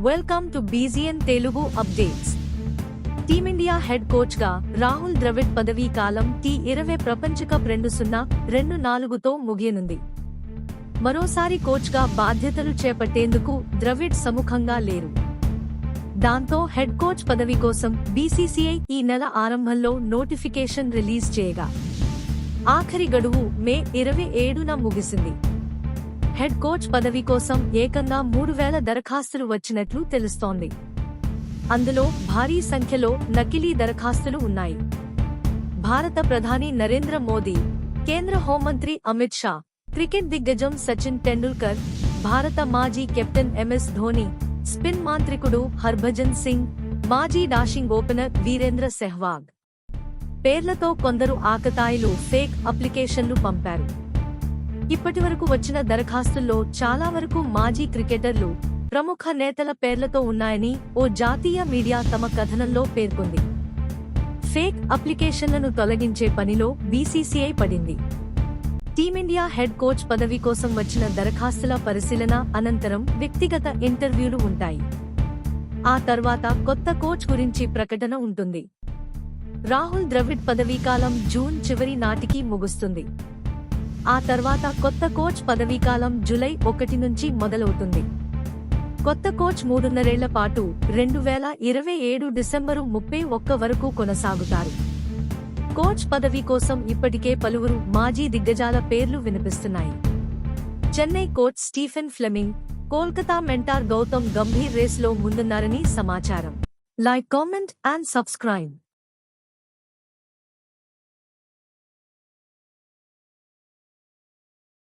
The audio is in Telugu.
Welcome to బీజీఎన్ Telugu updates. Team India head coach గా రాహుల్ ద్రవిడ్ పదవీ కాలం T20 ప్రపంచ కప్ 2024తో ముగియనుంది. మరోసారి కోచ్ గా బాధ్యతలు చేపట్టేందుకు ద్రవిడ్ సముఖంగా లేరు. దాంతో హెడ్ కోచ్ పదవి కోసం బీసీసీఐ ఈ నెల ఆరంభంలో నోటిఫికేషన్ రిలీజ్ చేయగా ఆఖరి గడువు మే 27న ముగిసింది. హెడ్ కోచ్ పదవి కోసం ఏకంగా 3000 దరఖాస్తులు వచ్చినట్లు తెలుస్తోంది. అందులో భారీ సంఖ్యలో నకిలీ దరఖాస్తులు ఉన్నాయి. భారత ప్రధాని నరేంద్ర మోదీ, కేంద్ర హోంమంత్రి అమిత్ షా, క్రికెట్ దిగ్గజం సచిన్ టెండూల్కర్, భారత మాజీ కెప్టెన్ MS ధోని, స్పిన్ మాంత్రికుడు హర్భజన్ సింగ్, మాజీ డాషింగ్ ఓపెనర్ వీరేంద్ర సెహ్వాగ్ పేర్లతో కొందరు ఆకతాయిలు ఫేక్ అప్లికేషన్లు పంపారు. ఇప్పటివరకు వచ్చిన దరఖాస్తుల్లో చాలా వరకు మాజీ క్రికెటర్లు, ప్రముఖ నేతల పేర్లతో ఉన్నాయని ఓ జాతీయ మీడియా తమ కథనంలో పేర్కొంది. ఫేక్ అప్లికేషన్లను తొలగించే పనిలో బీసీసీఐ పడింది. టీమిండియా హెడ్ కోచ్ పదవి కోసం వచ్చిన దరఖాస్తుల పరిశీలన అనంతరం వ్యక్తిగత ఇంటర్వ్యూలు ఉంటాయి. ఆ తర్వాత కొత్త కోచ్ గురించి ప్రకటన ఉంటుంది. రాహుల్ ద్రవిడ్ పదవీకాలం జూన్ చివరి నాటికి ముగుస్తుంది. ఆ తర్వాత కొత్త కోచ్ పదవీకాలం జూలై 1 నుంచి మొదలవుతుంది. కొత్త కోచ్ 3.5 ఏళ్ల పాటు 2027 డిసెంబరు 31 వరకు కొనసాగుతారు. కోచ్ పదవి కోసం ఇప్పటికే పలువురు మాజీ దిగ్గజాల పేర్లు వినిపిస్తున్నాయి. Chennai coach Stephen Fleming, Kolkata mentor Gautam Gambhir రేసులో ముందున్నారని సమాచారం. Like, comment and subscribe.